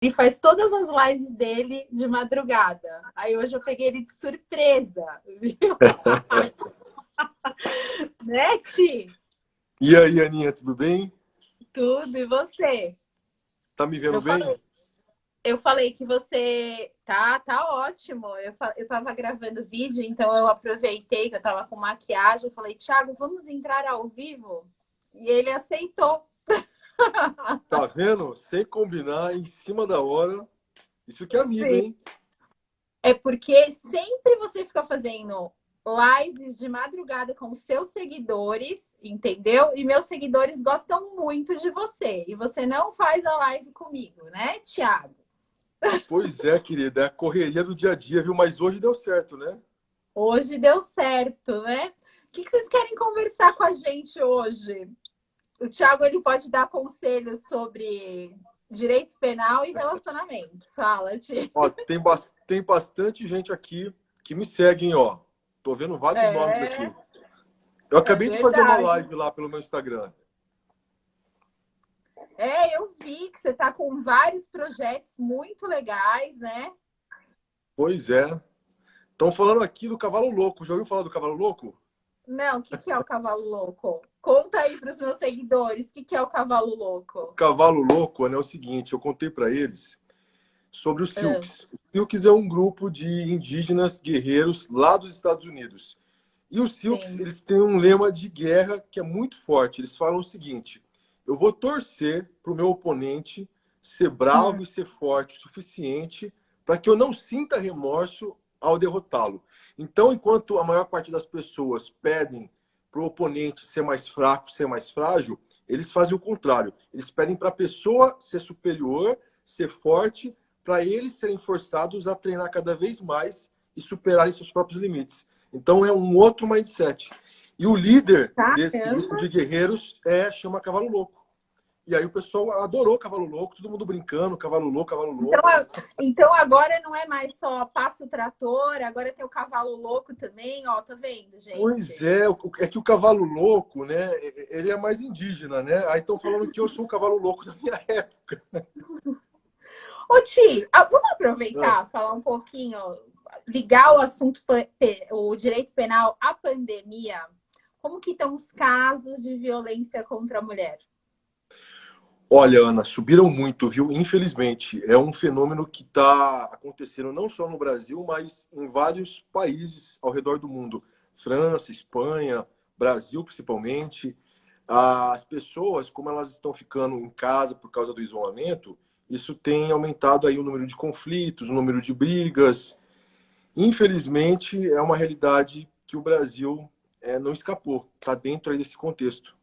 Ele faz todas as lives dele de madrugada. Aí hoje eu peguei ele de surpresa, viu? Né, Ti? E aí, Aninha, tudo bem? Tudo, e você? Tá me vendo Eu bem? falei, eu falei que você tá ótimo. Eu tava gravando vídeo, então eu aproveitei que eu tava com maquiagem. Eu falei, Thiago, vamos entrar ao vivo? E ele aceitou. Tá vendo? Sem combinar, em cima da hora. Isso que é amigo, Sim. hein? É porque sempre você fica fazendo lives de madrugada com seus seguidores, entendeu? E meus seguidores gostam muito de você. E você não faz a live comigo, né, Thiago? Pois é, querida, é a correria do dia a dia, viu? Mas hoje deu certo, né? Hoje deu certo, né? O que vocês querem conversar com a gente hoje? O Thiago ele pode dar conselhos sobre direito penal e relacionamentos. Fala, Ti. Ó, tem bastante gente aqui que me seguem, ó. Tô vendo vários nomes É, aqui. Eu é acabei de fazer uma verdade. live lá pelo meu Instagram. É, eu vi que você está com vários projetos muito legais, né? Pois é. Estão falando aqui do Cavalo Louco. Já ouviu falar do Cavalo Louco? Não, o que que é o cavalo louco? Conta aí para os meus seguidores, o que que é o cavalo O louco? Cavalo Louco, né, é o seguinte, eu contei para eles sobre os Ah, Silks. O Silks é um grupo de indígenas guerreiros lá dos Estados Unidos. E os Silks, sim. eles têm um lema de guerra que é muito forte. Eles falam o seguinte: eu vou torcer para o meu oponente ser Hum, bravo e ser forte o suficiente para que eu não sinta remorso ao derrotá-lo. Então, enquanto a maior parte das pessoas pedem para o oponente ser mais fraco, ser mais frágil, eles fazem o contrário. Eles pedem para a pessoa ser superior, ser forte, para eles serem forçados a treinar cada vez mais e superarem seus próprios limites. Então é um outro mindset. E o líder desse grupo caramba! de guerreiros chama Cavalo Louco. E aí o pessoal adorou Cavalo Louco, todo mundo brincando, Cavalo Louco, Cavalo Então, Louco. então agora não é mais só passa o trator, agora tem o cavalo louco também, ó, tá vendo, Pois gente? é que o Cavalo Louco, né, ele é mais indígena, né? Aí estão falando que eu sou o Cavalo Louco da minha época. Ô, Ti, vamos Ah, aproveitar, falar um pouquinho, ligar o assunto, o direito penal à pandemia. Como que estão os casos de violência contra a mulher? olha, Ana, subiram muito, viu? Infelizmente, é um fenômeno que está acontecendo não só no Brasil, mas em vários países ao redor do mundo. França, Espanha, Brasil principalmente. As pessoas, como elas estão ficando em casa por causa do isolamento, isso tem aumentado aí o número de conflitos, o número de brigas. Infelizmente, é uma realidade que o Brasil não escapou, está dentro aí desse contexto.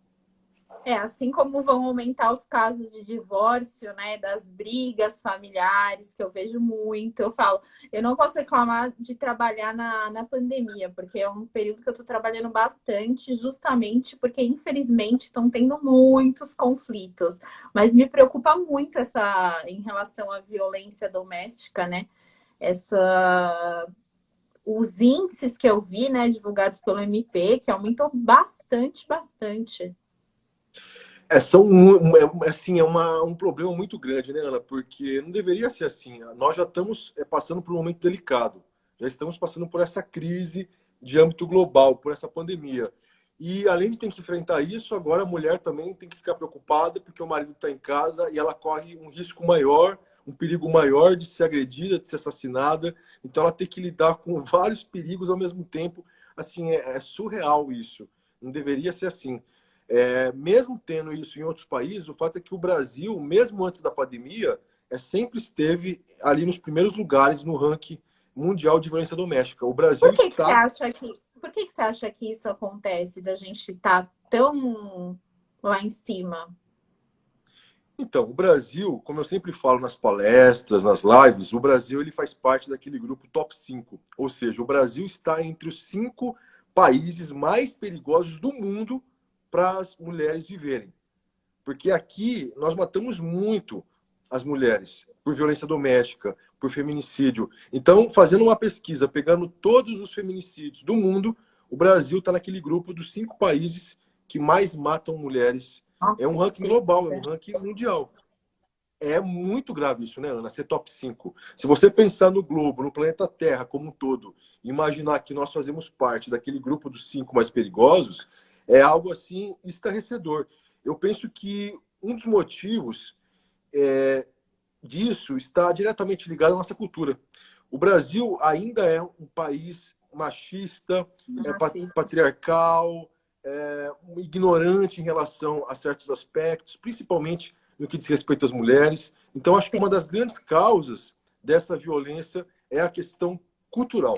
É, assim como vão aumentar os casos de divórcio, né, das brigas familiares, que eu vejo muito, eu falo, eu não posso reclamar de trabalhar na pandemia, porque é um período que eu estou trabalhando bastante, justamente porque, infelizmente, estão tendo muitos conflitos. Mas me preocupa muito essa, em relação à violência doméstica, né? Essa, os índices que eu vi, né, divulgados pelo MP, que aumentou bastante, bastante. Assim, um problema muito grande, né, Ana? Porque não deveria ser assim. Nós já estamos passando por um momento delicado. Já estamos passando por essa crise de âmbito global, por essa pandemia. E além de ter que enfrentar isso, agora a mulher também tem que ficar preocupada porque o marido está em casa e ela corre um risco maior, um perigo maior de ser agredida, de ser assassinada. Então ela tem que lidar com vários perigos ao mesmo tempo. Assim, é surreal isso. Não deveria ser assim. Mesmo tendo isso em outros países, o fato é que o Brasil, mesmo antes da pandemia, sempre esteve ali nos primeiros lugares no ranking mundial de violência doméstica. O Brasil Por que que você está. acha que, por que que você acha que isso acontece, da gente estar tão lá em cima? Então, o Brasil, como eu sempre falo nas palestras, nas lives, o Brasil ele faz parte daquele grupo top 5. Ou seja, o Brasil está entre os 5 países mais perigosos do mundo para as mulheres viverem. Porque aqui nós matamos muito as mulheres por violência doméstica, por feminicídio. Então, fazendo uma pesquisa, pegando todos os feminicídios do mundo, o Brasil está naquele grupo dos 5 países que mais matam mulheres. É Nossa, um ranking que global, é um tristeza. ranking mundial. É muito grave isso, né, Ana? Ser top 5. Se você pensar no globo, no planeta Terra como um todo, imaginar que nós fazemos parte daquele grupo dos 5 mais perigosos, é algo assim estarrecedor. Eu penso que um dos motivos disso está diretamente ligado à nossa cultura. O Brasil ainda é um país machista, Machista. patriarcal, ignorante em relação a certos aspectos, principalmente no que diz respeito às mulheres. Então, acho que uma Sim. das grandes causas dessa violência é a questão cultural.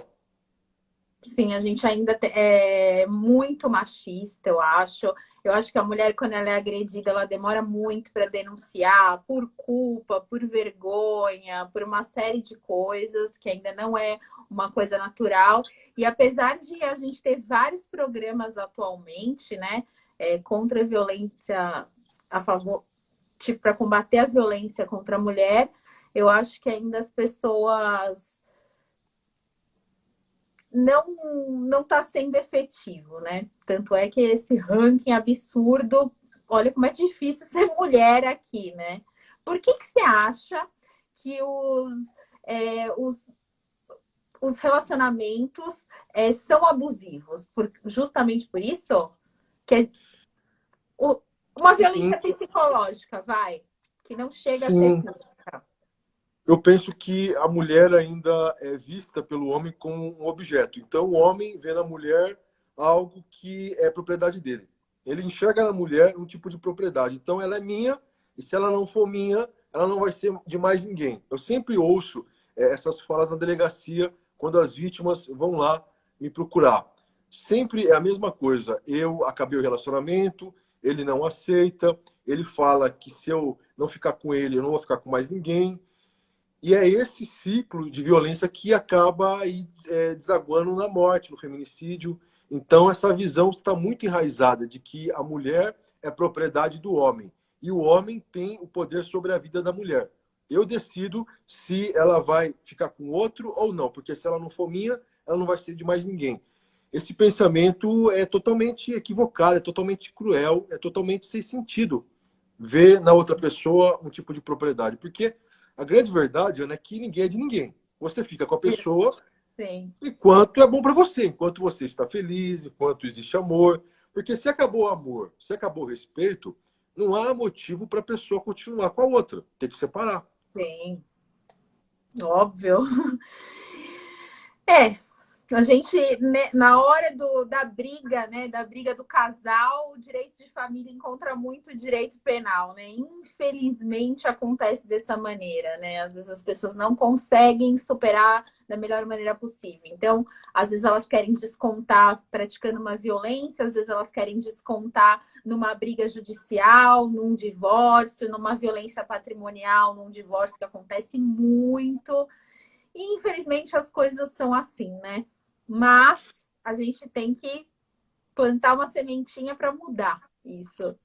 Sim, a gente ainda é muito machista, eu acho. Eu acho que a mulher, quando ela é agredida, ela demora muito para denunciar por culpa, por vergonha, por uma série de coisas que ainda não é uma coisa natural. E apesar de a gente ter vários programas atualmente, né, contra a violência a favor, tipo, para combater a violência contra a mulher, eu acho que ainda as pessoas não está sendo efetivo, né? Tanto é que esse ranking absurdo, olha como é difícil ser mulher aqui, né? Por que você acha que os relacionamentos são abusivos? Justamente por isso? Que é uma Sim, violência psicológica, vai, que não chega a ser sim. física. Eu penso que a mulher ainda é vista pelo homem como um objeto. Então, o homem vê na mulher algo que é propriedade dele. Ele enxerga na mulher um tipo de propriedade. Então, ela é minha, e se ela não for minha, ela não vai ser de mais ninguém. Eu sempre ouço essas falas na delegacia quando as vítimas vão lá me procurar. Sempre é a mesma coisa. Eu acabei o relacionamento, ele não aceita, ele fala que se eu não ficar com ele, eu não vou ficar com mais ninguém. E é esse ciclo de violência que acaba aí, desaguando na morte, no feminicídio. Então, essa visão está muito enraizada de que a mulher é propriedade do homem e o homem tem o poder sobre a vida da mulher. Eu decido se ela vai ficar com outro ou não, porque se ela não for minha, ela não vai ser de mais ninguém. Esse pensamento é totalmente equivocado, é totalmente cruel, é totalmente sem sentido ver na outra pessoa um tipo de propriedade. Porque a grande verdade, Ana, é que ninguém é de ninguém. Você fica com a pessoa Sim, enquanto é bom para você, enquanto você está feliz, enquanto existe amor. Porque se acabou o amor, se acabou o respeito, não há motivo para a pessoa continuar com a outra. Tem que separar. sim, óbvio. É, a gente, né, na hora da briga, né, da briga do casal, o direito de família encontra muito direito penal, né? Infelizmente acontece dessa maneira, né? Às vezes as pessoas não conseguem superar da melhor maneira possível. Então, às vezes elas querem descontar praticando uma violência, às vezes elas querem descontar numa briga judicial, num divórcio, numa violência patrimonial, num divórcio que acontece muito. E, infelizmente, as coisas são assim, né? Mas a gente tem que plantar uma sementinha para mudar isso.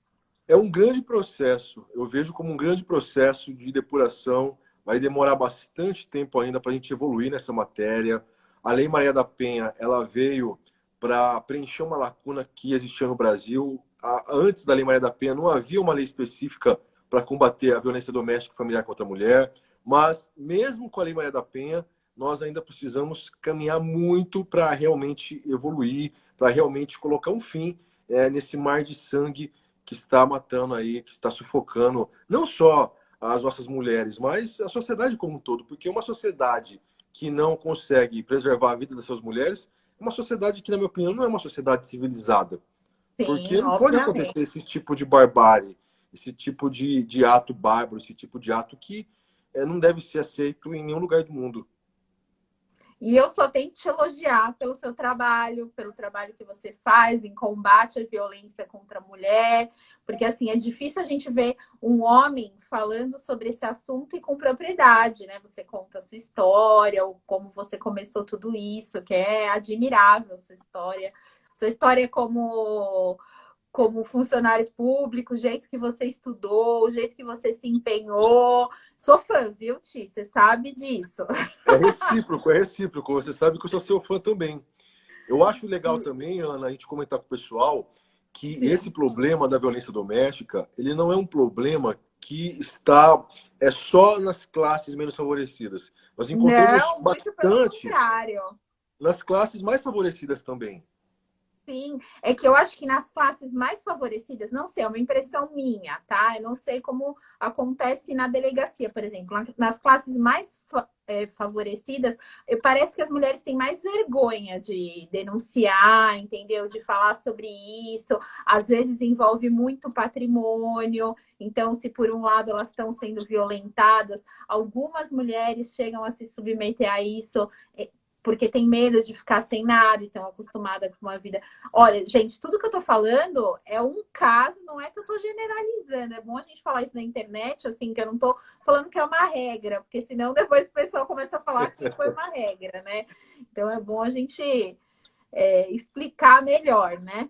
É um grande processo. Eu vejo como um grande processo de depuração. Vai demorar bastante tempo ainda para a gente evoluir nessa matéria. A Lei Maria da Penha, ela veio para preencher uma lacuna que existia no Brasil. Antes da Lei Maria da Penha, não havia uma lei específica para combater a violência doméstica e familiar contra a mulher. Mas, mesmo com a Lei Maria da Penha, nós ainda precisamos caminhar muito para realmente evoluir, para realmente colocar um fim nesse mar de sangue que está matando aí, que está sufocando não só as nossas mulheres, mas a sociedade como um todo. Porque uma sociedade que não consegue preservar a vida das suas mulheres é uma sociedade que, na minha opinião, não é uma sociedade civilizada. Porque Sim, não pode acontecer obviamente. esse tipo de barbárie, esse tipo de ato bárbaro, esse tipo de ato que não deve ser aceito em nenhum lugar do mundo. E eu só tenho que te elogiar pelo seu trabalho, pelo trabalho que você faz em combate à violência contra a mulher, porque assim é difícil a gente ver um homem falando sobre esse assunto e com propriedade, né? Você conta a sua história, ou como você começou tudo isso, que é admirável a sua história. Sua história como funcionário público, o jeito que você estudou, o jeito que você se empenhou. Sou fã, viu, Ti? Você sabe disso. É recíproco, é recíproco. Você sabe que eu sou seu fã também. Eu acho legal também, Ana, a gente comentar com o pessoal que esse Sim. problema da violência doméstica, ele não é um problema que está só nas classes menos favorecidas. Nós encontramos Não, muito pelo bastante contrário. nas classes mais favorecidas também. Sim, é que eu acho que nas classes mais favorecidas, não sei, é uma impressão minha, tá? Eu não sei como acontece na delegacia, por exemplo. Nas classes mais favorecidas, parece que as mulheres têm mais vergonha de denunciar, entendeu? De falar sobre isso. Às vezes envolve muito patrimônio. Então, se por um lado elas estão sendo violentadas, algumas mulheres chegam a se submeter a isso porque tem medo de ficar sem nada e estão acostumadas com uma vida. Olha, gente, tudo que eu tô falando é um caso, não é que eu tô generalizando. É bom a gente falar isso na internet, assim, que eu não tô falando que é uma regra, porque senão depois o pessoal começa a falar que foi uma regra, né? Então é bom a gente explicar melhor, né?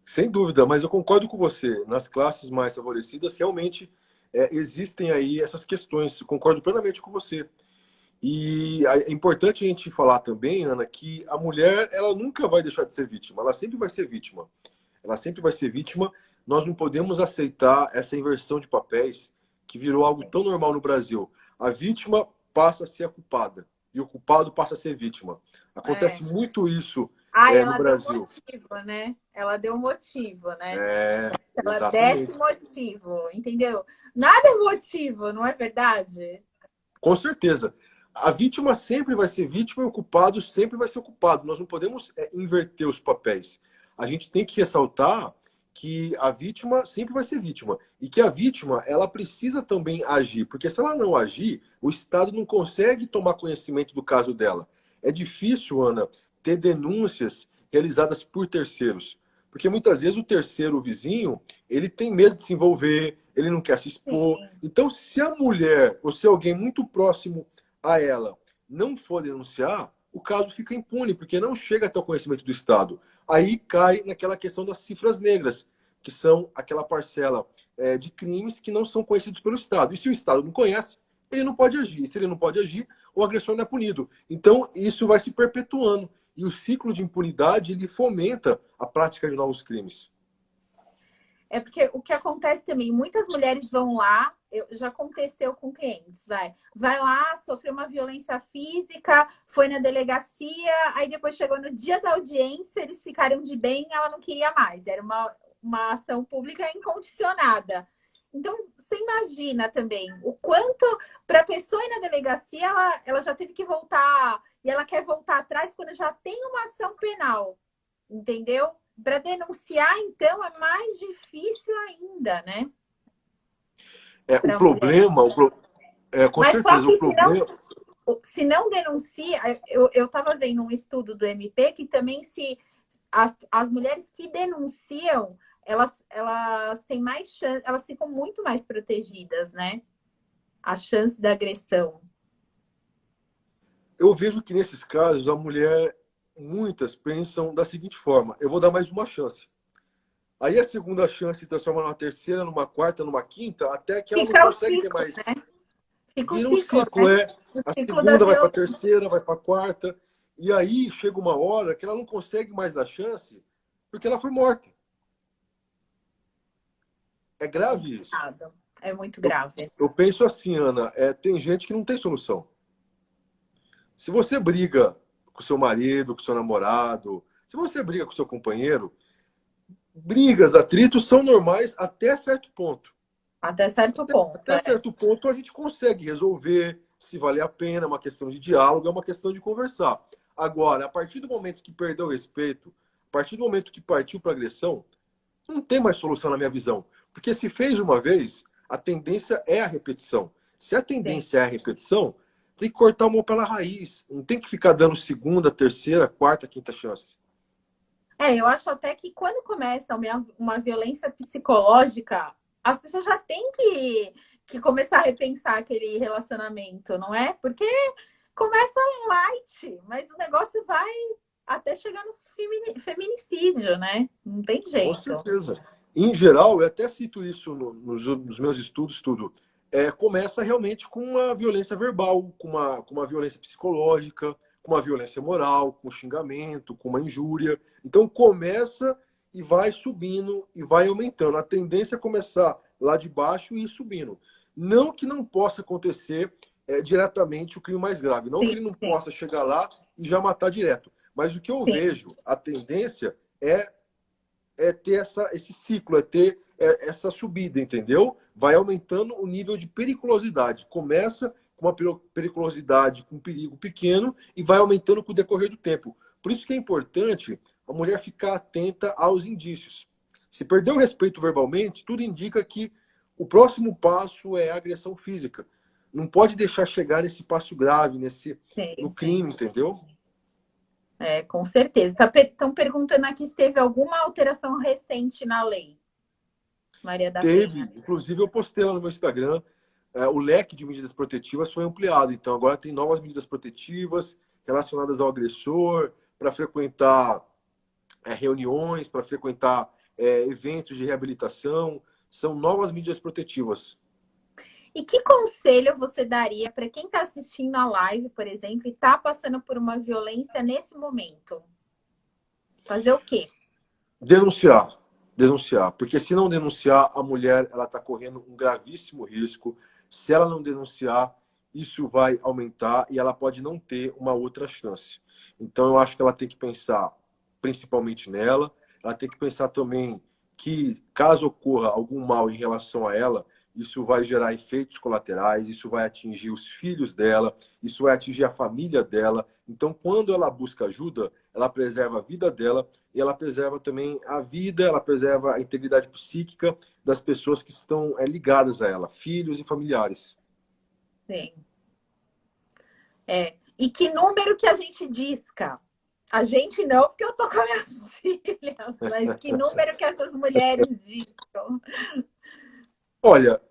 Sem dúvida, mas eu concordo com você. Nas classes mais favorecidas, realmente existem aí essas questões. Eu concordo plenamente com você. E é importante a gente falar também, Ana, que a mulher, ela nunca vai deixar de ser vítima. Ela sempre vai ser vítima. Ela sempre vai ser vítima. Nós não podemos aceitar essa inversão de papéis que virou algo tão normal no Brasil. A vítima passa a ser a culpada e o culpado passa a ser vítima. Acontece muito isso no Ela deu Brasil. motivo, né? Ela deu motivo, né? Ela desse Exatamente. motivo, entendeu? Nada é motivo, não é verdade? Com certeza. A vítima sempre vai ser vítima e o culpado sempre vai ser o culpado. Nós não podemos inverter os papéis. A gente tem que ressaltar que a vítima sempre vai ser vítima e que a vítima ela precisa também agir, porque se ela não agir, o Estado não consegue tomar conhecimento do caso dela. É difícil, Ana, ter denúncias realizadas por terceiros, porque muitas vezes o terceiro, o vizinho, ele tem medo de se envolver, ele não quer se expor. Sim. Então, se a mulher ou se alguém muito próximo a ela não for denunciar, o caso fica impune, porque não chega até o conhecimento do Estado. Aí cai naquela questão das cifras negras, que são aquela parcela de crimes que não são conhecidos pelo Estado. E se o Estado não conhece, ele não pode agir. E se ele não pode agir, o agressor não é punido. Então, isso vai se perpetuando. E o ciclo de impunidade, ele fomenta a prática de novos crimes. É porque o que acontece também, muitas mulheres vão lá, já aconteceu com clientes, vai lá, sofreu uma violência física, foi na delegacia, aí depois chegou no dia da audiência, eles ficaram de bem, ela não queria mais, era uma ação pública incondicionada. Então, você imagina também o quanto para a pessoa ir na delegacia, ela já teve que voltar, e ela quer voltar atrás quando já tem uma ação penal, entendeu? Para denunciar, então, é mais difícil ainda, né? O problema, com Mas só certeza, que o problema. se não denuncia, eu estava vendo um estudo do MP que também se as mulheres que denunciam, elas têm mais chance, elas ficam muito mais protegidas, né? A chance da agressão. Eu vejo que nesses casos a mulher, muitas pensam da seguinte forma: eu vou dar mais uma chance. Aí a segunda chance se transforma numa terceira, numa quarta, numa quinta, até que ela não Fica o consegue ter ciclo, mais. né? Fica o Vira um ciclo, ciclo, né? é. O A ciclo da segunda vai para a violência. terceira, vai para a quarta. E aí chega uma hora que ela não consegue mais dar chance porque ela foi morta. É grave isso. É muito Eu, grave. eu penso assim, Ana, tem gente que não tem solução. Se você briga com seu marido, com seu namorado, se você briga com seu companheiro, brigas, atritos são normais até certo ponto. Até certo ponto. Até certo ponto a gente consegue resolver se vale a pena, é uma questão de diálogo, é uma questão de conversar. Agora, a partir do momento que perdeu o respeito, a partir do momento que partiu para agressão, não tem mais solução na minha visão. Porque se fez uma vez, a tendência é a repetição. Se a tendência é a repetição, tem que cortar o mal pela raiz. Não tem que ficar dando segunda, terceira, quarta, quinta chance. Eu acho até que quando começa uma violência psicológica, as pessoas já têm que começar a repensar aquele relacionamento, não é? Porque começa light, mas o negócio vai até chegar no feminicídio, né? Não tem Com jeito. certeza. Em geral, eu até cito isso nos meus estudos, tudo. Começa realmente com uma violência verbal, com uma violência psicológica, com uma violência moral, com xingamento, com uma injúria. Então começa e vai subindo e vai aumentando. A tendência é começar lá de baixo e ir subindo. Não que não possa acontecer diretamente o crime mais grave. Não que Sim, ele não sim, possa chegar lá e já matar direto. Mas o que eu sim. vejo, a tendência é ter esse ciclo, é ter essa subida, entendeu? Vai aumentando o nível de periculosidade. Começa com uma periculosidade, com um perigo pequeno e vai aumentando com o decorrer do tempo. Por isso que é importante a mulher ficar atenta aos indícios. Se perder o respeito verbalmente, tudo indica que o próximo passo é a agressão física. Não pode deixar chegar nesse passo grave, Sim, no sim. crime, entendeu? Com certeza. Estão perguntando aqui se teve alguma alteração recente na lei, Maria da Teve, Penha. inclusive eu postei lá no meu Instagram, o leque de medidas protetivas foi ampliado. Então agora tem novas medidas protetivas relacionadas ao agressor, para frequentar reuniões, para frequentar eventos de reabilitação. São novas medidas protetivas. E que conselho você daria para quem está assistindo a live, por exemplo, e está passando por uma violência nesse momento? Fazer o quê? Denunciar, denunciar, porque se não denunciar, a mulher ela está correndo um gravíssimo risco. Se ela não denunciar, isso vai aumentar e ela pode não ter uma outra chance. Então, eu acho que ela tem que pensar principalmente nela. Ela tem que pensar também que, caso ocorra algum mal em relação a ela, isso vai gerar efeitos colaterais, isso vai atingir os filhos dela, isso vai atingir a família dela. Então, quando ela busca ajuda, ela preserva a vida dela e ela preserva também a vida, ela preserva a integridade psíquica das pessoas que estão ligadas a ela, filhos e familiares. Sim. E que número que a gente disca? A gente não, porque eu tô com as minhas filhas, mas que número que essas mulheres discam? Olha,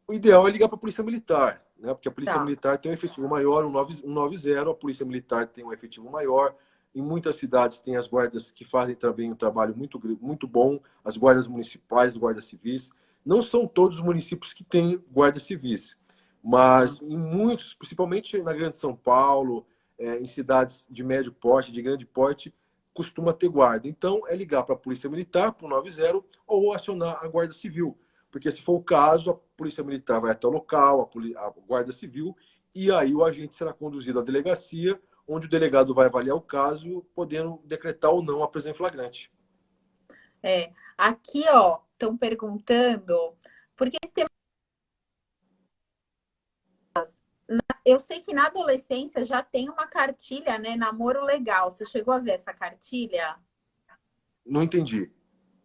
o ideal é ligar para a Polícia Militar, né? Porque a Polícia Tá. Militar tem um efetivo maior, 190, a Polícia Militar tem um efetivo maior. Em muitas cidades tem as guardas que fazem também um trabalho muito bom, as guardas municipais, as guardas civis. Não são todos os municípios que têm guardas civis, mas em muitos, principalmente na Grande São Paulo, em cidades de médio porte, de grande porte, costuma ter guarda. Então, é ligar para a Polícia Militar, para o 90, ou acionar a Guarda Civil. Porque, se for o caso, a Polícia Militar vai até o local, a Guarda Civil, e aí o agente será conduzido à delegacia, onde o delegado vai avaliar o caso, podendo decretar ou não a prisão em flagrante. Aqui, ó, estão perguntando, porque esse tema, eu sei que na adolescência já tem uma cartilha, né? Namoro legal. Você chegou a ver essa cartilha? Não entendi.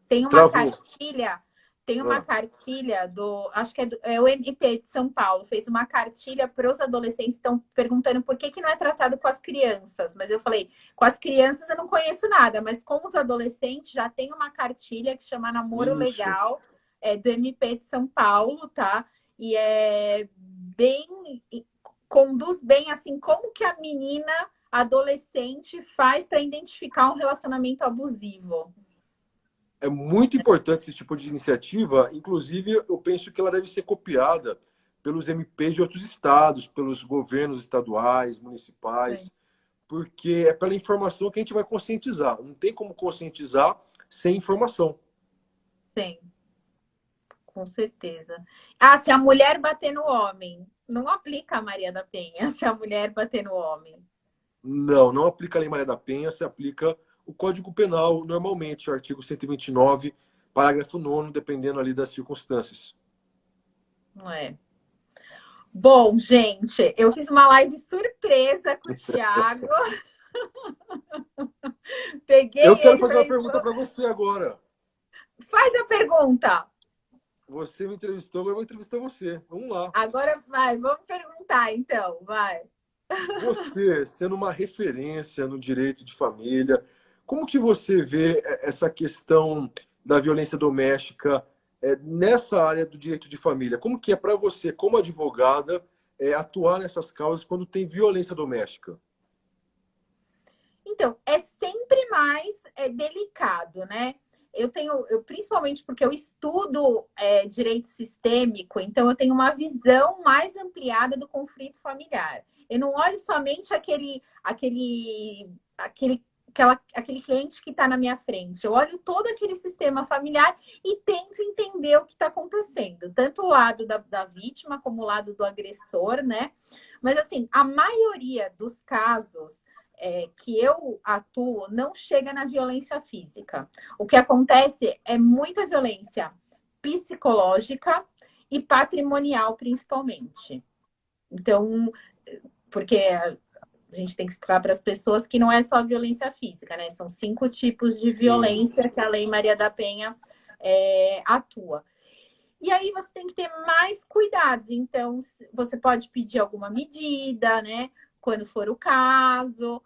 Tem uma Travou. cartilha, tem uma Ah, cartilha acho que é o MP de São Paulo, fez uma cartilha para os adolescentes, estão perguntando por que não é tratado com as crianças. Mas eu falei, com as crianças eu não conheço nada, mas com os adolescentes já tem uma cartilha que chama Namoro isso. Legal, do MP de São Paulo, tá? E é bem, conduz bem assim, como que a menina adolescente faz para identificar um relacionamento abusivo. É muito importante esse tipo de iniciativa. Inclusive, eu penso que ela deve ser copiada pelos MPs de outros estados, pelos governos estaduais, É, municipais, porque é pela informação que a gente vai conscientizar. Não tem como conscientizar sem informação. tem. Com certeza. Ah, se a mulher bater no homem, não aplica a Maria da Penha, se a mulher bater no homem. Não, não aplica a Lei Maria da Penha, se aplica o Código Penal, normalmente, o artigo 129, parágrafo 9º, dependendo ali das circunstâncias. Não é? Bom, gente, eu fiz uma live surpresa com o Thiago. Eu Peguei quero ele fazer para uma ele. pergunta para você agora. Faz a pergunta. Você me entrevistou, agora eu vou entrevistar você. Vamos lá. Agora vai, vamos perguntar então, vai. Você, sendo uma referência no direito de família, como que você vê essa questão da violência doméstica nessa área do direito de família? Como que é para você, como advogada, atuar nessas causas quando tem violência doméstica? Então, é sempre mais delicado, né? Principalmente porque eu estudo direito sistêmico, então eu tenho uma visão mais ampliada do conflito familiar. Eu não olho somente aquele aquele cliente que está na minha frente. Eu olho todo aquele sistema familiar e tento entender o que está acontecendo. Tanto o lado da vítima como o lado do agressor, né? Mas, assim, a maioria dos casos que eu atuo não chega na violência física. O que acontece é muita violência psicológica e patrimonial, principalmente. Então, porque a gente tem que explicar para as pessoas que não é só violência física, né? São 5 tipos de violência que a Lei Maria da Penha atua. E aí você tem que ter mais cuidados. Então, você pode pedir alguma medida, né? Quando for o caso.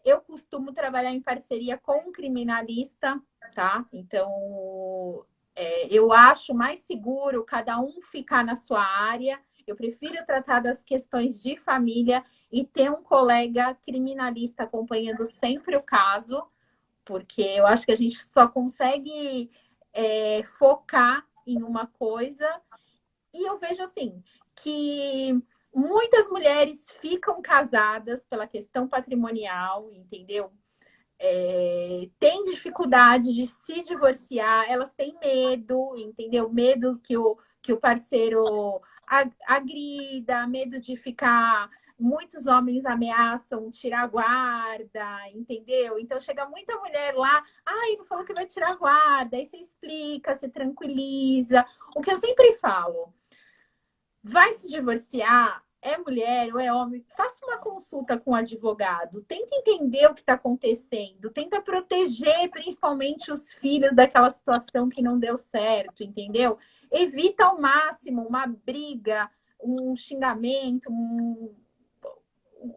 Eu costumo trabalhar em parceria com um criminalista, tá? Então, eu acho mais seguro cada um ficar na sua área. Eu prefiro tratar das questões de família e ter um colega criminalista acompanhando sempre o caso, porque eu acho que a gente só consegue focar em uma coisa. E eu vejo assim que muitas mulheres ficam casadas pela questão patrimonial, entendeu? Tem dificuldade de se divorciar, elas têm medo, entendeu? Medo que o parceiro agrida, medo de ficar. Muitos homens ameaçam tirar a guarda, entendeu? Então chega muita mulher lá, não falou que vai tirar a guarda, aí você explica, você tranquiliza. O que eu sempre falo, vai se divorciar, é mulher ou é homem, faça uma consulta com o advogado, tenta entender o que está acontecendo, tenta proteger principalmente os filhos daquela situação que não deu certo, entendeu? Evita ao máximo uma briga, um xingamento,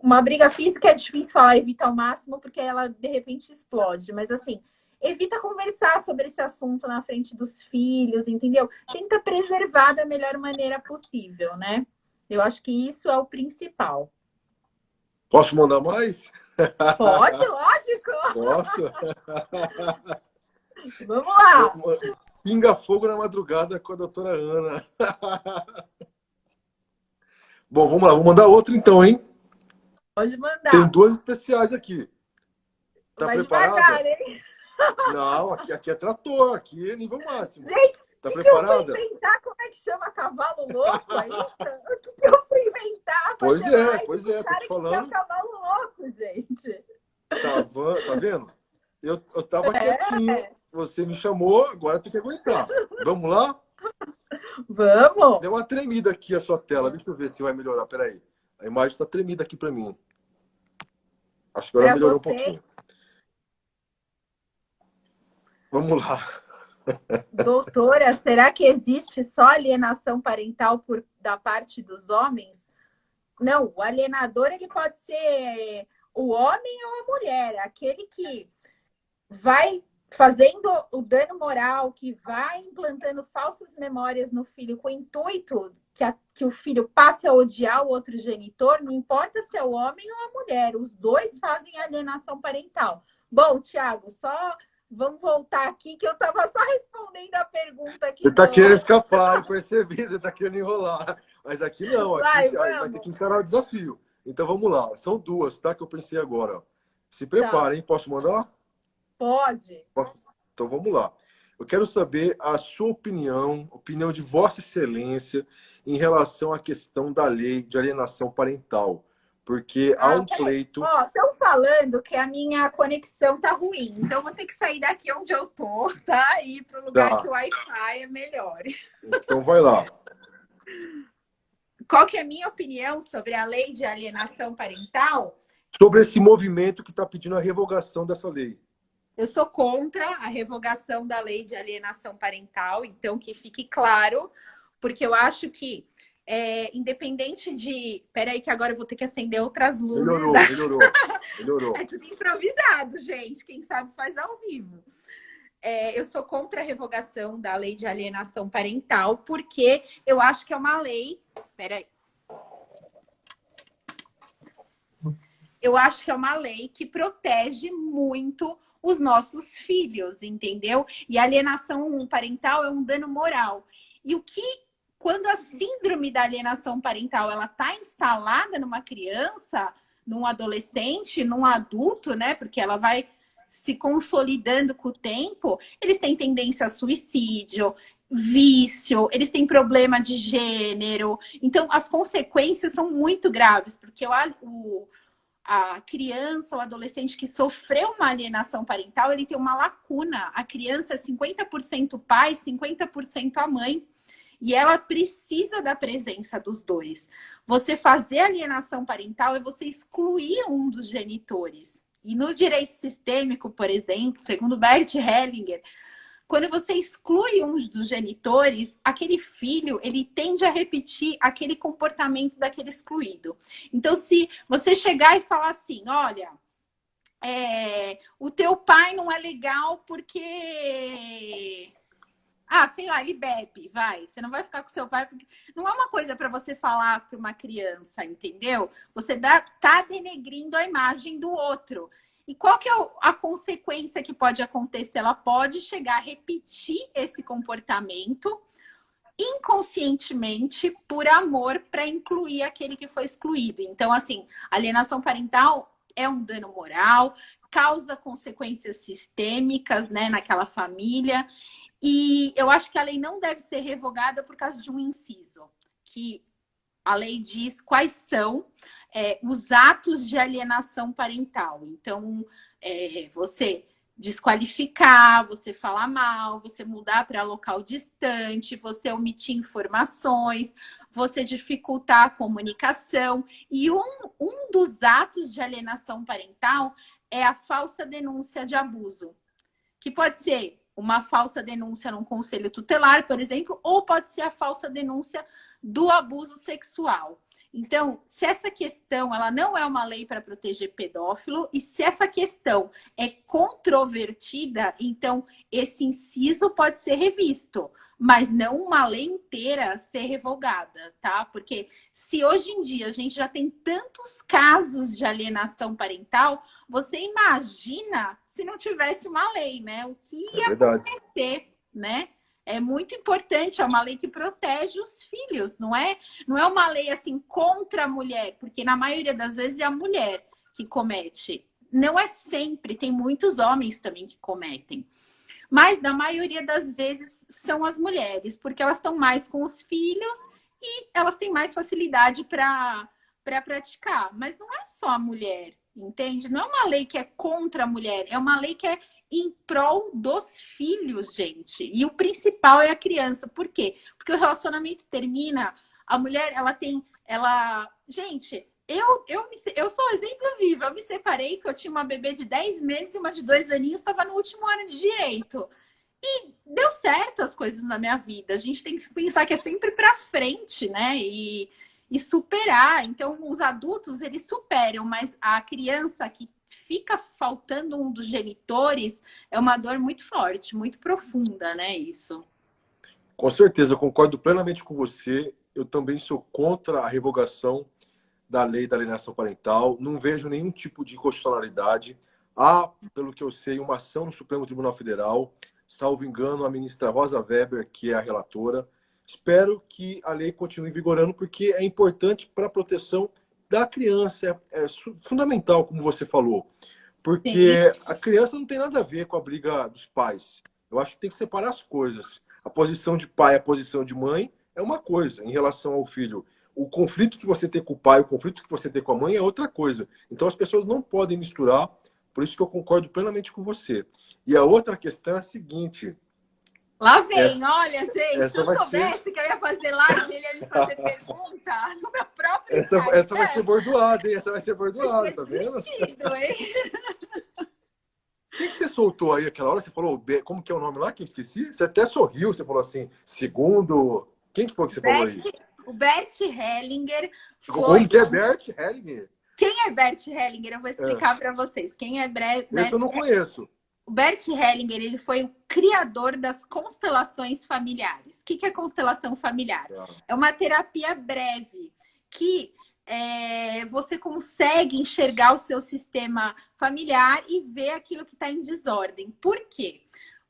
uma briga física é difícil falar evita ao máximo, porque ela de repente explode, mas assim, evita conversar sobre esse assunto na frente dos filhos, entendeu? Tenta preservar da melhor maneira possível, né? Eu acho que isso é o principal. Posso mandar mais? Pode, lógico! Posso? Vamos lá! Pinga fogo na madrugada com a doutora Ana. Bom, vamos lá, vou mandar outra então, hein? Pode mandar. Tem 2 especiais aqui. Tá vai preparada? Devagar, hein? Não, aqui é trator, aqui é nível máximo. Gente, tá preparada? Que eu fui inventar? Como é que chama cavalo louco? É isso? O que eu fui inventar? Pois é, tô te falando. Que é cavalo louco, gente. Tá vendo? Eu tava quietinho, você me chamou, agora tem que aguentar. Vamos lá? Vamos! Deu uma tremida aqui a sua tela, deixa eu ver se vai melhorar, peraí. A imagem está tremida aqui para mim. Acho que agora melhorou um pouquinho. Vamos lá. Doutora, será que existe só alienação parental da parte dos homens? Não, o alienador ele pode ser o homem ou a mulher, aquele que vai fazendo o dano moral, que vai implantando falsas memórias no filho com o intuito que o filho passe a odiar o outro genitor, não importa se é o homem ou a mulher, os dois fazem alienação parental. Bom, Thiago, só vamos voltar aqui, que eu estava só respondendo a pergunta aqui. Você está querendo escapar, eu percebi, você está querendo enrolar. Mas aqui não, aqui vai ter que encarar o desafio. Então vamos lá, são 2, tá? Que eu pensei agora. Se preparem, hein? Posso mandar? Pode. Então vamos lá. Eu quero saber a sua opinião de Vossa Excelência em relação à questão da lei de alienação parental. Porque há um pleito... Estão falando que a minha conexão tá ruim. Então, vou ter que sair daqui onde eu tô, tá? E ir para o lugar que o Wi-Fi é melhor. Então, vai lá. Qual que é a minha opinião sobre a lei de alienação parental? Sobre esse movimento que está pedindo a revogação dessa lei. Eu sou contra a revogação da lei de alienação parental, então que fique claro, porque eu acho que independente de... Peraí que agora eu vou ter que acender outras luzes. Melhorou. É tudo improvisado, gente. Quem sabe faz ao vivo. Eu sou contra a revogação da lei de alienação parental, porque eu acho que é uma lei... Peraí. Eu acho que é uma lei que protege muito os nossos filhos, entendeu? E a alienação parental é um dano moral. E quando a síndrome da alienação parental ela está instalada numa criança, num adolescente, num adulto, né? Porque ela vai se consolidando com o tempo, eles têm tendência a suicídio, vício, eles têm problema de gênero. Então, as consequências são muito graves, porque a criança ou adolescente que sofreu uma alienação parental, ele tem uma lacuna. A criança é 50% pai, 50% a mãe. E ela precisa da presença dos dois. Você fazer alienação parental é você excluir um dos genitores. E no direito sistêmico, por exemplo, segundo Bert Hellinger, quando você exclui um dos genitores, aquele filho, ele tende a repetir aquele comportamento daquele excluído. Então, se você chegar e falar assim, olha, o teu pai não é legal porque... sei lá, ele bebe, vai. Você não vai ficar com seu pai, porque não é uma coisa para você falar para uma criança, entendeu? Você tá denegrindo a imagem do outro. E qual que é a consequência que pode acontecer? Ela pode chegar a repetir esse comportamento inconscientemente por amor para incluir aquele que foi excluído. Então, assim, alienação parental é um dano moral, causa consequências sistêmicas, né, naquela família. E eu acho que a lei não deve ser revogada por causa de um inciso, que a lei diz quais são os atos de alienação parental. Então, você desqualificar, você falar mal, você mudar para local distante, você omitir informações, você dificultar a comunicação. E um dos atos de alienação parental é a falsa denúncia de abuso, que pode ser uma falsa denúncia num conselho tutelar, por exemplo, ou pode ser a falsa denúncia do abuso sexual. Então, se essa questão ela não é uma lei para proteger pedófilo, e se essa questão é controvertida, então esse inciso pode ser revisto, mas não uma lei inteira ser revogada, tá? Porque se hoje em dia a gente já tem tantos casos de alienação parental, você imagina se não tivesse uma lei, né? O que ia acontecer, né? É muito importante, é uma lei que protege os filhos, não é uma lei assim contra a mulher, porque na maioria das vezes é a mulher que comete. Não é sempre, tem muitos homens também que cometem. Mas na maioria das vezes são as mulheres, porque elas estão mais com os filhos e elas têm mais facilidade para praticar. Mas não é só a mulher, entende? Não é uma lei que é contra a mulher, é uma lei que é em prol dos filhos, gente. E o principal é a criança. Por quê? Porque o relacionamento termina, a mulher, gente, eu sou um exemplo vivo. Eu me separei, que eu tinha uma bebê de 10 meses e uma de 2 aninhos, estava no último ano de direito. E deu certo as coisas na minha vida. A gente tem que pensar que é sempre para frente, né? E superar. Então, os adultos, eles superam, mas a criança que fica faltando um dos genitores é uma dor muito forte, muito profunda, né? Isso. Com certeza, eu concordo plenamente com você. Eu também sou contra a revogação da lei da alienação parental. Não vejo nenhum tipo de inconstitucionalidade. Há, pelo que eu sei, uma ação no Supremo Tribunal Federal, salvo engano, a ministra Rosa Weber, que é a relatora. Espero que a lei continue vigorando, porque é importante para a proteção da criança. É fundamental, como você falou. Porque Sim. a criança não tem nada a ver com a briga dos pais. Eu acho que tem que separar as coisas. A posição de pai e a posição de mãe é uma coisa em relação ao filho. O conflito que você tem com o pai, o conflito que você tem com a mãe é outra coisa. Então as pessoas não podem misturar, por isso que eu concordo plenamente com você. E a outra questão é a seguinte. Lá vem, olha, gente, se eu soubesse que eu ia fazer live, ele ia me fazer pergunta no meu próprio essa vai ser bordoada, hein? Essa vai ser bordoada, tá vendo? Sentido, hein? O que você soltou aí aquela hora? Você falou, como que é o nome lá que eu esqueci? Você até sorriu, você falou assim, segundo... Quem que foi que você falou aí? O Bert Hellinger foi... Como que é Bert Hellinger? Quem é Bert Hellinger? Eu vou explicar para vocês. Quem é Bert? Esse eu não conheço. O Bert Hellinger, ele foi o criador das constelações familiares. O que é constelação familiar? É uma terapia breve que você consegue enxergar o seu sistema familiar e ver aquilo que está em desordem. Por quê?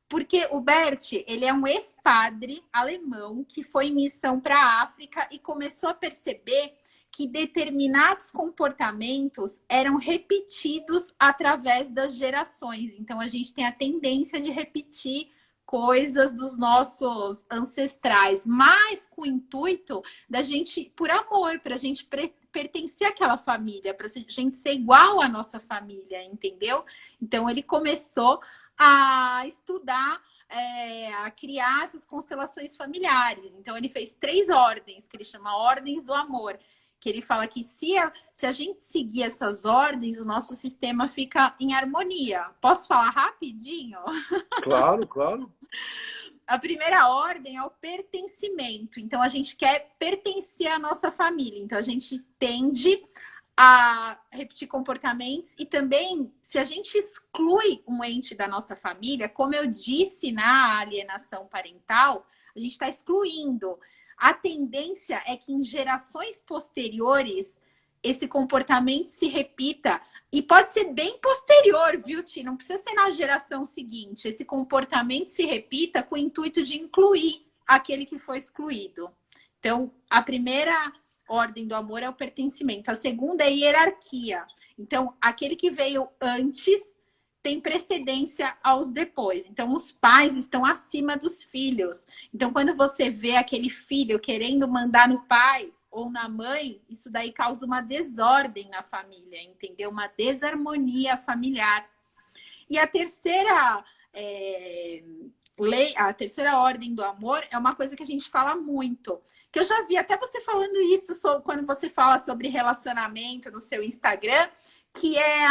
Porque o Bert, ele é um ex-padre alemão que foi em missão para a África e começou a perceber que determinados comportamentos eram repetidos através das gerações. Então, a gente tem a tendência de repetir coisas dos nossos ancestrais, mas com o intuito da gente, por amor, para a gente pertencer àquela família, para a gente ser igual à nossa família, entendeu? Então, ele começou a estudar, a criar essas constelações familiares. Então, ele fez 3 ordens, que ele chama Ordens do Amor, que ele fala que se a gente seguir essas ordens, o nosso sistema fica em harmonia. Posso falar rapidinho? Claro, claro. A primeira ordem é o pertencimento. Então, a gente quer pertencer à nossa família. Então, a gente tende a repetir comportamentos e também, se a gente exclui um ente da nossa família, como eu disse na alienação parental, a gente está excluindo. A tendência é que em gerações posteriores esse comportamento se repita. E pode ser bem posterior, viu, Ti? Não precisa ser na geração seguinte. Esse comportamento se repita com o intuito de incluir aquele que foi excluído. Então, a primeira ordem do amor é o pertencimento. A segunda é a hierarquia. Então, aquele que veio antes tem precedência aos depois. Então, os pais estão acima dos filhos. Então, quando você vê aquele filho querendo mandar no pai ou na mãe, isso daí causa uma desordem na família, entendeu? Uma desarmonia familiar. E a terceira lei, a terceira ordem do amor é uma coisa que a gente fala muito. Que eu já vi até você falando isso quando você fala sobre relacionamento no seu Instagram, que é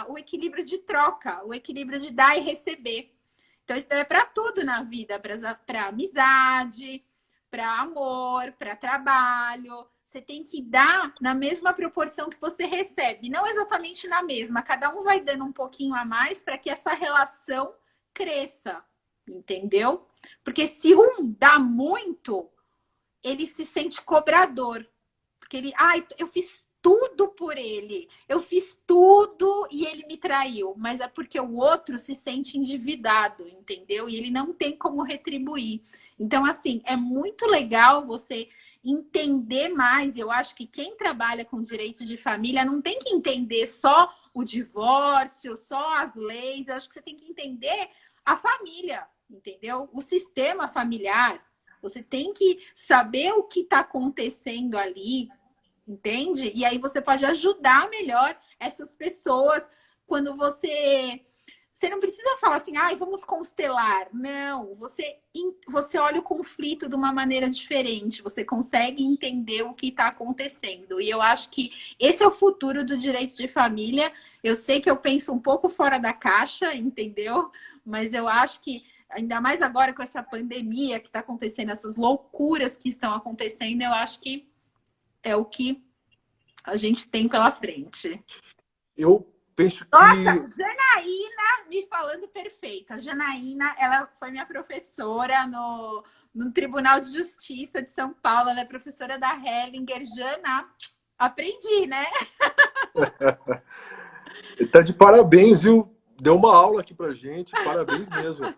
o equilíbrio de troca, o equilíbrio de dar e receber. Então, isso é para tudo na vida, para amizade, para amor, para trabalho. Você tem que dar na mesma proporção que você recebe, não exatamente na mesma. Cada um vai dando um pouquinho a mais para que essa relação cresça, entendeu? Porque se um dá muito, ele se sente cobrador. Porque ele, eu fiz tudo por ele. Eu fiz tudo e ele me traiu. Mas é porque o outro se sente endividado, entendeu? E ele não tem como retribuir. Então, assim, é muito legal você entender mais. Eu acho que quem trabalha com direito de família não tem que entender só o divórcio, só as leis. Eu acho que você tem que entender a família, entendeu? O sistema familiar. Você tem que saber o que está acontecendo ali, entende? E aí você pode ajudar melhor essas pessoas quando você não precisa falar assim, vamos constelar. Não, você olha o conflito de uma maneira diferente. Você consegue entender o que está acontecendo. E eu acho que esse é o futuro do direito de família. Eu sei que eu penso um pouco fora da caixa, entendeu? Mas eu acho que ainda mais agora com essa pandemia que está acontecendo, essas loucuras que estão acontecendo, eu acho que é o que a gente tem pela frente. Eu penso que... Nossa, Janaína me falando perfeito. A Janaína, ela foi minha professora no Tribunal de Justiça de São Paulo. Ela é professora da Hellinger. Jana, aprendi, né? Tá de parabéns, viu? Deu uma aula aqui pra gente. Parabéns mesmo.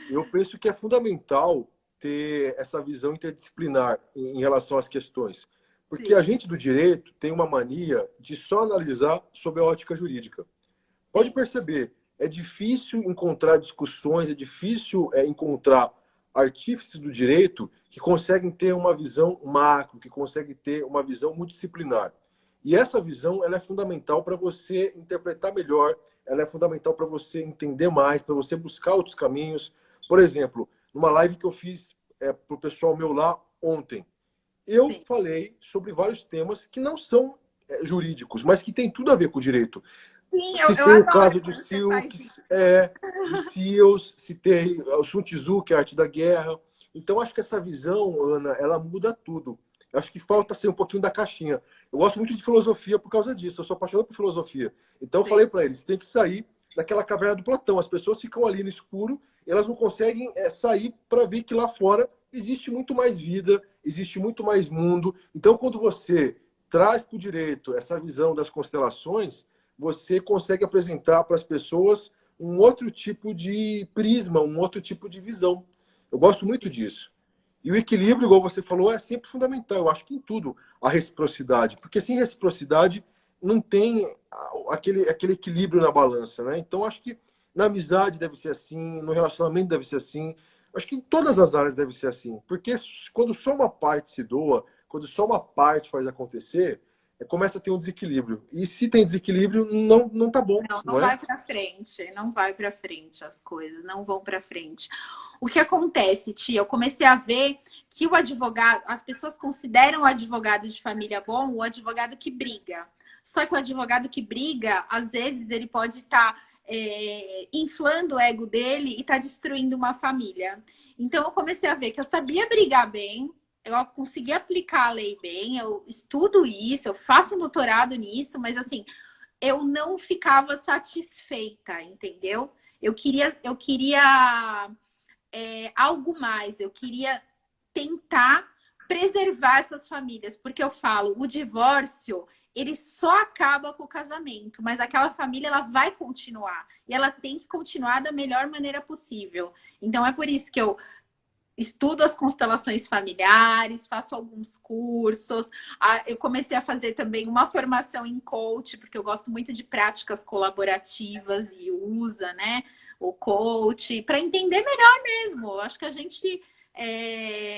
Eu penso que é fundamental ter essa visão interdisciplinar em relação às questões. Porque Sim. A gente do direito tem uma mania de só analisar sob a ótica jurídica. Pode perceber, é difícil encontrar discussões, é difícil encontrar artífices do direito que conseguem ter uma visão macro, que conseguem ter uma visão multidisciplinar. E essa visão ela é fundamental para você interpretar melhor, ela é fundamental para você entender mais, para você buscar outros caminhos. Por exemplo, numa live que eu fiz para o pessoal meu lá ontem, eu falei sobre vários temas que não são jurídicos, mas que tem tudo a ver com o direito. Sim, Citei o caso do Silks, do Seals, citei o Sun Tzu, que é a arte da guerra. Então, acho que essa visão, Ana, ela muda tudo. Eu acho que falta ser um pouquinho da caixinha. Eu gosto muito de filosofia por causa disso. Eu sou apaixonado por filosofia. Então, eu falei para eles, tem que sair daquela caverna do Platão. As pessoas ficam ali no escuro, elas não conseguem sair para ver que lá fora existe muito mais vida, existe muito mais mundo. Então, quando você traz para o direito essa visão das constelações, você consegue apresentar para as pessoas um outro tipo de prisma, um outro tipo de visão. Eu gosto muito disso. E o equilíbrio, igual você falou, é sempre fundamental. Eu acho que em tudo a reciprocidade. Porque sem reciprocidade não tem aquele equilíbrio na balança, né? Então, acho que na amizade deve ser assim, no relacionamento deve ser assim. Acho que em todas as áreas deve ser assim. Porque quando só uma parte se doa, quando só uma parte faz acontecer, começa a ter um desequilíbrio. E se tem desequilíbrio, não tá bom, Não, não não é? vai para frente, não vai para frente as coisas, não vão para frente. O que acontece, tia? Eu comecei a ver que o advogado, as pessoas consideram o advogado de família bom o advogado que briga. Só que o advogado que briga, às vezes, ele pode estar inflando o ego dele e tá destruindo uma família. Então, eu comecei a ver que eu sabia brigar bem, eu consegui aplicar a lei bem, eu estudo isso, eu faço um doutorado nisso, mas assim, eu não ficava satisfeita, entendeu? Eu queria algo mais, eu queria tentar preservar essas famílias, porque eu falo, o divórcio, ele só acaba com o casamento, mas aquela família ela vai continuar e ela tem que continuar da melhor maneira possível. Então é por isso que eu estudo as constelações familiares, faço alguns cursos. Eu comecei a fazer também uma formação em coach, porque eu gosto muito de práticas colaborativas e usa, né, o coach, para entender melhor mesmo. Eu acho que a gente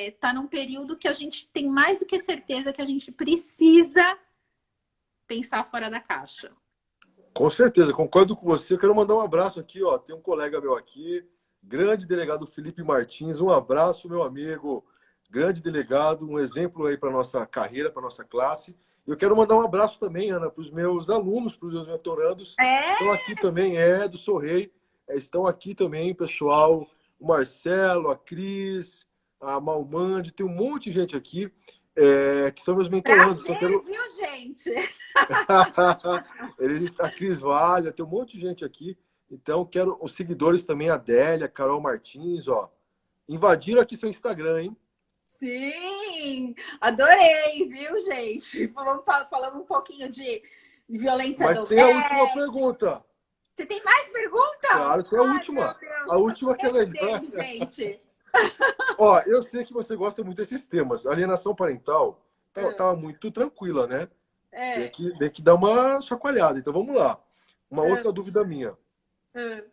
está num período que a gente tem mais do que certeza que a gente precisa pensar fora da caixa. Com certeza, concordo com você. Eu quero mandar um abraço aqui, ó. Tem um colega meu aqui, grande delegado Felipe Martins. Um abraço, meu amigo. Grande delegado, um exemplo aí para nossa carreira, para nossa classe. Eu quero mandar um abraço também, Ana, para os meus alunos, para os meus mentorandos. Estão É? aqui também, do Sorrei. Estão aqui também, pessoal. O Marcelo, a Cris, a Malmande, tem um monte de gente aqui que são meus mentorandos. Então, eu Prazer, quero viu, gente? a Cris Valha, tem um monte de gente aqui. Então, quero os seguidores também, a Adélia, Carol Martins, ó. Invadiram aqui seu Instagram, hein? Sim, adorei, viu, gente? Falamos um pouquinho de violência Mas tem a última doméstica. pergunta. Você tem mais perguntas? Claro, tem a Ai, meu última. A Deus. última que é Meu melhor. Deus, gente. Ó, eu sei que você gosta muito desses temas. A alienação parental É, tá muito tranquila, né? é, Tem que dar uma chacoalhada. Então, vamos lá. Uma é, outra dúvida minha é.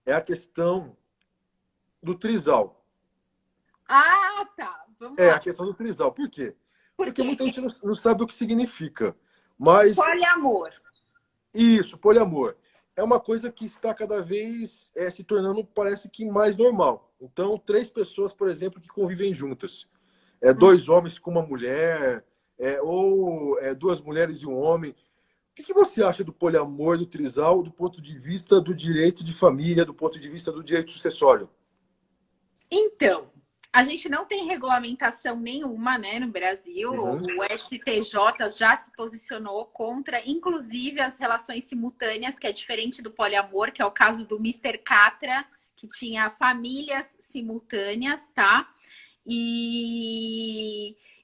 é a questão do trisal. Ah, tá. Vamos É, a lá. questão do trisal. Por quê? Por Porque quê? muita gente não sabe o que significa. Mas Poliamor. isso, poliamor, é uma coisa que está cada vez se tornando, parece que mais normal. Então, três pessoas, por exemplo, que convivem juntas. Hum. Dois homens com uma mulher, ou duas mulheres e um homem. O que você acha do poliamor, do trisal, do ponto de vista do direito de família, do ponto de vista do direito sucessório? Então, a gente não tem regulamentação nenhuma, né, no Brasil. Uhum. O STJ já se posicionou contra, inclusive, as relações simultâneas, que é diferente do poliamor, que é o caso do Mister Catra, que tinha famílias simultâneas, tá?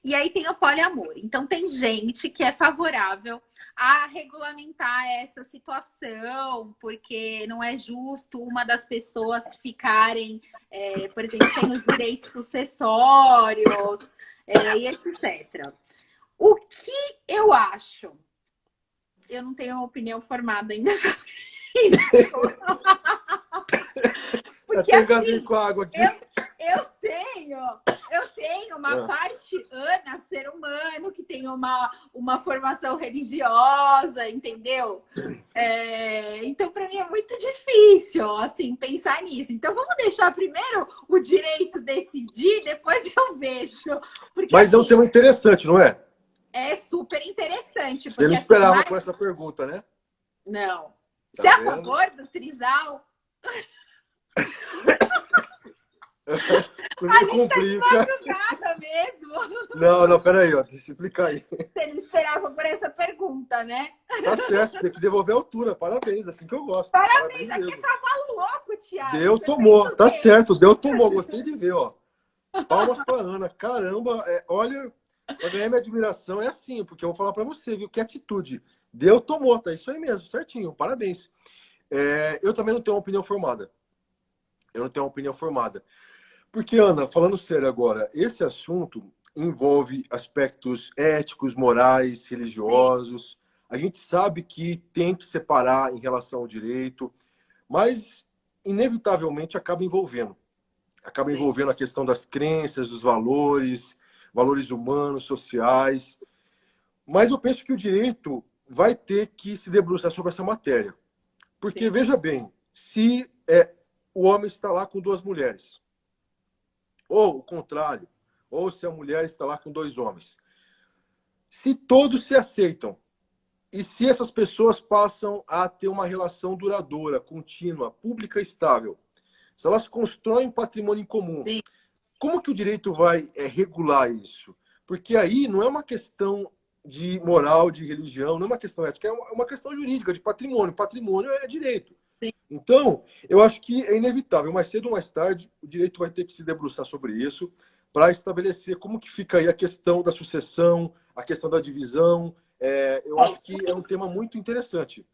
E aí tem o poliamor. Então, tem gente que é favorável a regulamentar essa situação, porque não é justo uma das pessoas ficarem, por exemplo, sem os direitos sucessórios, e etc. O que eu acho? Eu não tenho uma opinião formada ainda sobre isso. Porque Até engasguei assim, com a água aqui. eu tenho uma parte Ana, ser humano, que tem uma formação religiosa, entendeu? Então, para mim, é muito difícil, assim, pensar nisso. Então, vamos deixar primeiro o direito decidir, depois eu vejo. Porque, Mas é um assim, tema interessante, não é? é super interessante. Você não Porque, assim, esperava por essa pergunta, né? Não. Você Tá é a vendo? favor do trisal? Não A me gente tá de complica. madrugada mesmo. Não, peraí, ó, deixa eu explicar aí. Você não esperava por essa pergunta, né? Tá certo, tem que devolver a altura. Parabéns, assim que eu gosto. Parabéns, Parabéns aqui é mesmo. cavalo louco, Thiago. Deu, Você pensa tomou. o Tá quê? certo, deu, tomou. Gostei de ver, ó. Palmas pra Ana. Caramba, olha, pra ganhar minha admiração é assim, porque eu vou falar pra você, viu? Que atitude. Deu, tomou, tá isso aí mesmo, certinho. Parabéns. Eu também não tenho uma opinião formada. Eu não tenho uma opinião formada. Porque, Ana, falando sério agora, esse assunto envolve aspectos éticos, morais, Sim, religiosos. A gente sabe que tem que separar em relação ao direito, mas inevitavelmente acaba envolvendo. Acaba sim. envolvendo a questão das crenças, dos valores, valores humanos, sociais. Mas eu penso que o direito vai ter que se debruçar sobre essa matéria. Porque, Sim. veja bem, se o homem está lá com duas mulheres, ou o contrário, ou se a mulher está lá com dois homens, se todos se aceitam, e se essas pessoas passam a ter uma relação duradoura, contínua, pública e estável, se elas constroem um patrimônio em comum, Sim. como que o direito vai regular isso? Porque aí não é uma questão de moral, de religião, não é uma questão ética, é uma questão jurídica, de patrimônio. Patrimônio é direito. Sim. Então, eu acho que é inevitável, mais cedo ou mais tarde, o direito vai ter que se debruçar sobre isso para estabelecer como que fica aí a questão da sucessão, a questão da divisão. Eu acho que é um tema muito interessante.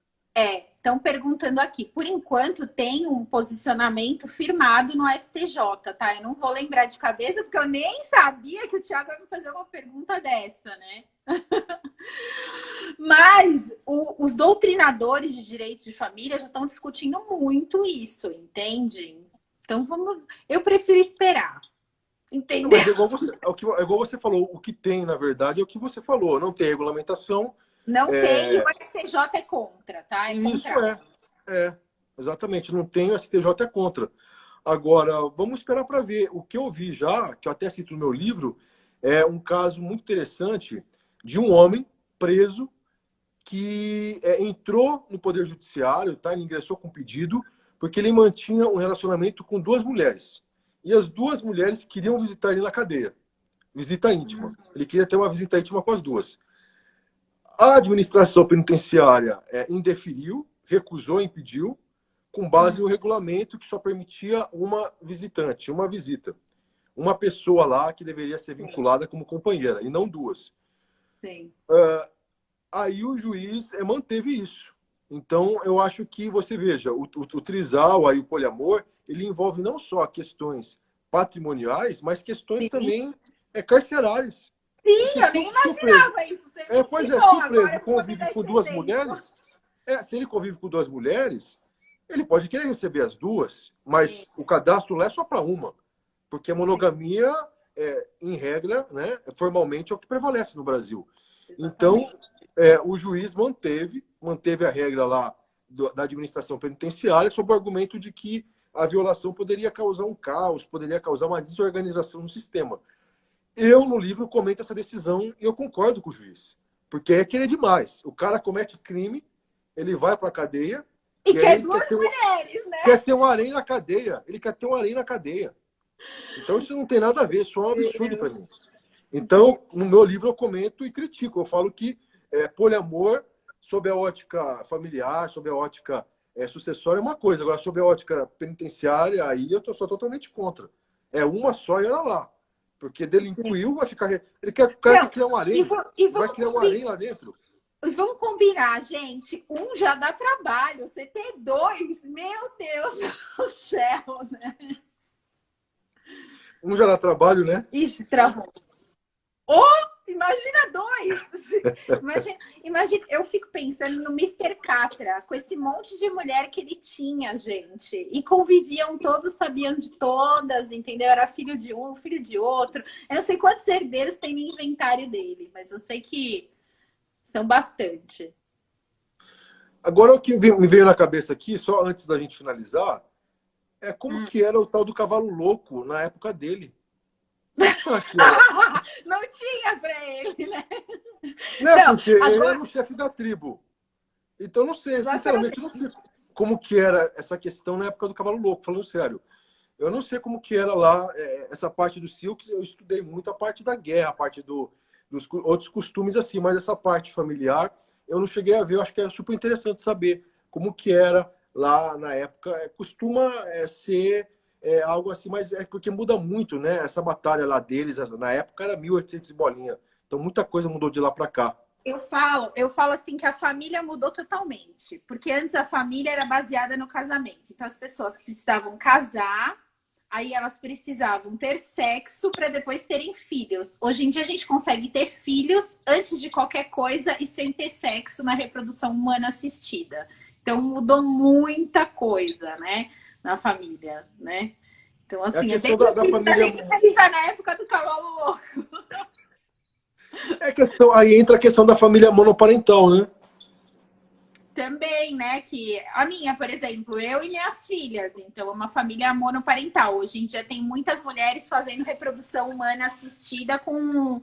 Estão perguntando aqui. Por enquanto, tem um posicionamento firmado no STJ, tá? Eu não vou lembrar de cabeça, porque eu nem sabia que o Thiago ia me fazer uma pergunta dessa, né? Mas os doutrinadores de direitos de família já estão discutindo muito isso, entende? Então, eu prefiro esperar, Não, entendeu? mas é igual você falou, o que tem, na verdade, é o que você falou. Não tem regulamentação. Não tem e o É, STJ é contra, tá? É e isso contrário. exatamente, não tem, o STJ é contra. Agora, vamos esperar para ver. O que eu vi já, que eu até cito no meu livro, é um caso muito interessante de um homem preso que entrou no Poder Judiciário, tá? Ele ingressou com pedido, porque ele mantinha um relacionamento com duas mulheres. E as duas mulheres queriam visitar ele na cadeia. Visita íntima. Ele queria ter uma visita íntima com as duas. A administração penitenciária indeferiu, recusou, impediu, com base no regulamento que só permitia uma visitante, uma visita. Uma pessoa lá que deveria ser Sim, vinculada como companheira, e não duas. sim. Aí o juiz manteve isso. Então, eu acho que você veja, o trisal, aí, o poliamor, ele envolve não só questões patrimoniais, mas questões Sim, também carcerárias. sim, Porque eu se nem se o preso, imaginava isso. Você me pois é, ensinou, se o agora preso eu vou poder convive dar com esse duas exemplo. mulheres, se ele convive com duas mulheres, ele pode querer receber as duas, Sim, mas o cadastro lá é só para uma. Porque a sim, monogamia, em regra, né, formalmente é o que prevalece no Brasil. Então, exatamente. o juiz manteve a regra lá da administração penitenciária sob o argumento de que a violação poderia causar um caos, poderia causar uma desorganização no sistema. Eu, no livro, comento essa decisão e eu concordo com o juiz. Porque é querer demais. O cara comete crime, ele vai para a cadeia, E e aí quer ele duas mulheres, né? quer ter um harém na cadeia. Ele quer ter um harém na cadeia. Então isso não tem nada a ver, isso é um absurdo para mim. Então, no meu livro eu comento e critico. Eu falo que poliamor, sob a ótica familiar, sob a ótica sucessória, é uma coisa. Agora, sob a ótica penitenciária, aí eu sou totalmente contra. É uma só e olha lá. Porque Sim. delinquiu, vai ficar. O cara quer Não, criar um e, harém. e Vai vamos criar um harém lá dentro. e vamos combinar, gente. Um já dá trabalho. Você ter dois, meu Deus do céu, né? Um já dá trabalho, né? Ixi, travou. Oh, imagina dois! Imagina, eu fico pensando no Mister Catra, com esse monte de mulher que ele tinha, gente. E conviviam todos, sabiam de todas, entendeu? Era filho de um, filho de outro. Eu não sei quantos herdeiros tem no inventário dele, mas eu sei que são bastante. Agora, o que me veio na cabeça aqui, só antes da gente finalizar, é como Hum. que era o tal do cavalo louco na época dele. Como será que era? Não tinha pra ele, né? Né? Não, Porque ele era agora, o chefe da tribo. Então, não sei, agora você não sinceramente, eu não sei como que era essa questão na época do Cavalo Louco, falando sério. Eu não sei como que era lá essa parte do Silks, eu estudei muito a parte da guerra, a parte dos outros costumes assim, mas essa parte familiar eu não cheguei a ver, eu acho que é super interessante saber como que era lá na época. Costuma ser algo assim, mas é porque muda muito, né? Essa batalha lá deles, na época era 1800 e bolinha, então muita coisa mudou de lá para cá. Eu falo assim que a família mudou totalmente, porque antes a família era baseada no casamento. Então as pessoas precisavam casar Aí elas precisavam ter sexo para depois terem filhos. Hoje em dia a gente consegue ter filhos antes de qualquer coisa e sem ter sexo na reprodução humana assistida. Então mudou muita coisa, né, na família, né? Então, É a assim, é questão bem da difícil da família. gente pensar na época do cavalo louco. Aí entra a questão da família monoparental, né? Também, né? Que a minha, por exemplo, eu e minhas filhas, então é uma família monoparental. Hoje em dia tem muitas mulheres fazendo reprodução humana assistida com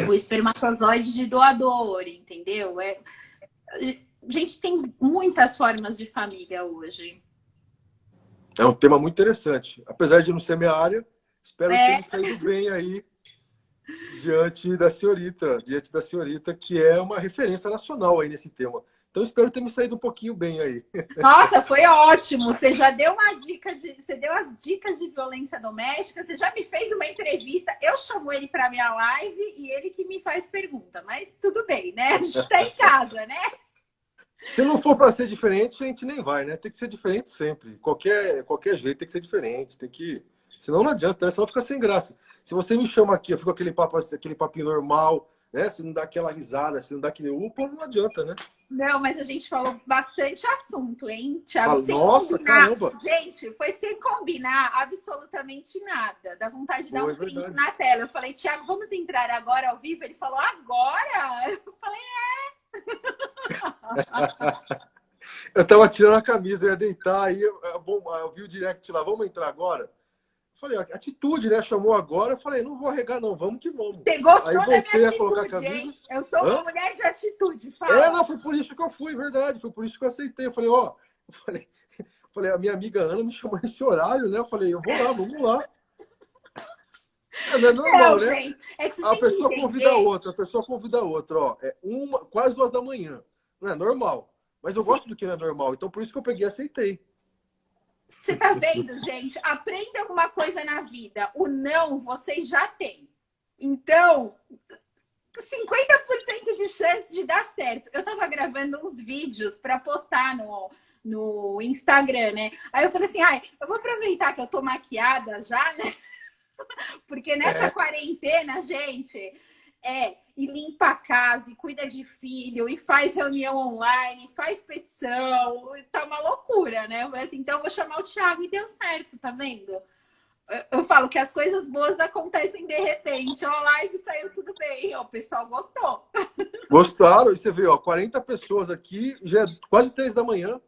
o espermatozoide de doador, entendeu? Gente, tem muitas formas de família hoje. É um tema muito interessante. Apesar de não ser minha área, espero ter É, me saído bem aí diante da senhorita, que é uma referência nacional aí nesse tema. Então, espero ter me saído um pouquinho bem aí. nossa, foi ótimo. Você já deu uma dica você deu as dicas de violência doméstica, você já me fez uma entrevista. Eu chamo ele para minha live e ele que me faz pergunta, mas tudo bem, né? A gente está em casa, né? Se não for para ser diferente, a gente nem vai, né? Tem que ser diferente sempre. Qualquer jeito tem que ser diferente. Tem que. Senão não adianta, né? Senão fica sem graça. Se você me chama aqui, eu fico aquele papinho normal, né? Se não dá aquela risada, se não dá aquele upa, não adianta, né? Não, mas a gente falou bastante assunto, hein, Thiago? Fala, Sem nossa, combinar. caramba! Gente, foi sem combinar absolutamente nada. Dá vontade de dar Foi um print verdade. na tela. Eu falei, Thiago, vamos entrar agora ao vivo? Ele falou, agora? Eu falei, Eu tava tirando a camisa, eu ia deitar, aí eu vi o direct lá, vamos entrar agora? Eu falei, ó, atitude, né? Chamou agora, eu falei, não vou arregar não, vamos que vamos. você gostou Aí da minha voltei a colocar a atitude, camisa. hein? Eu sou uma Hã? mulher de atitude, fala. Não, foi por isso que eu fui, verdade, foi por isso que eu aceitei. Eu falei, ó, a minha amiga Ana me chamou nesse horário, né? Eu falei, eu vou lá, vamos lá. Não é normal, Não, né? gente, é que você A tem que pessoa convida a entender. outra, a pessoa convida a outra, ó. Quase 2 da manhã. Não é normal. Mas eu gosto do que não é normal, então por isso que eu peguei e aceitei. Você tá vendo, gente? Aprenda alguma coisa na vida. O não vocês já têm. Então, 50% de chance de dar certo. Eu tava gravando uns vídeos para postar no Instagram, né? Aí eu falei assim, ai, eu vou aproveitar que eu tô maquiada já, né? Porque nessa quarentena, gente, e limpa a casa, e cuida de filho, e faz reunião online, faz petição, tá uma loucura, né? Eu falei assim, então eu vou chamar o Thiago e deu certo, tá vendo? Eu falo que as coisas boas acontecem de repente. Ó, a live saiu tudo bem, ó, o pessoal gostou. Gostaram? E você vê, ó, 40 pessoas aqui, já é quase 3 da manhã.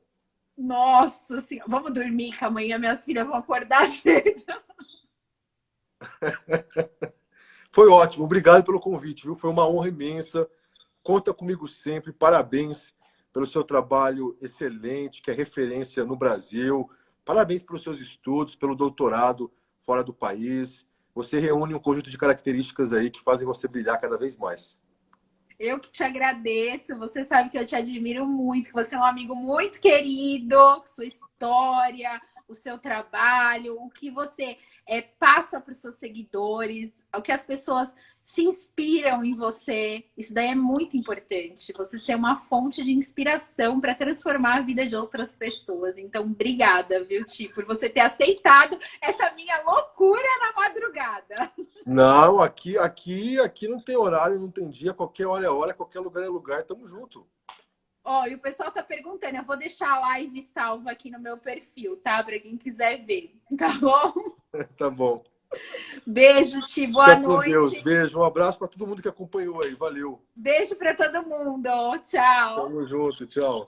Nossa senhora, vamos dormir, que amanhã minhas filhas vão acordar cedo. Foi ótimo, obrigado pelo convite, viu? Foi uma honra imensa. Conta comigo sempre, parabéns pelo seu trabalho excelente, que é referência no Brasil. Parabéns pelos seus estudos, pelo doutorado fora do país. Você reúne um conjunto de características aí que fazem você brilhar cada vez mais. Eu que te agradeço, você sabe que eu te admiro muito, que você é um amigo muito querido, sua história, o seu trabalho, o que você passa para os seus seguidores, o que as pessoas se inspiram em você. Isso daí é muito importante. Você ser uma fonte de inspiração para transformar a vida de outras pessoas. Então, obrigada, viu, Ti, por você ter aceitado essa minha loucura na madrugada. Não, aqui não tem horário, não tem dia, qualquer hora é hora, qualquer lugar é lugar, tamo junto. Ó, e o pessoal tá perguntando, eu vou deixar a live salva aqui no meu perfil, tá? Para quem quiser ver, tá bom? Tá bom. Beijo, Ti, boa Fica com noite. Deus. Beijo, um abraço para todo mundo que acompanhou aí. Valeu. Beijo para todo mundo. Tchau. Tamo junto, tchau.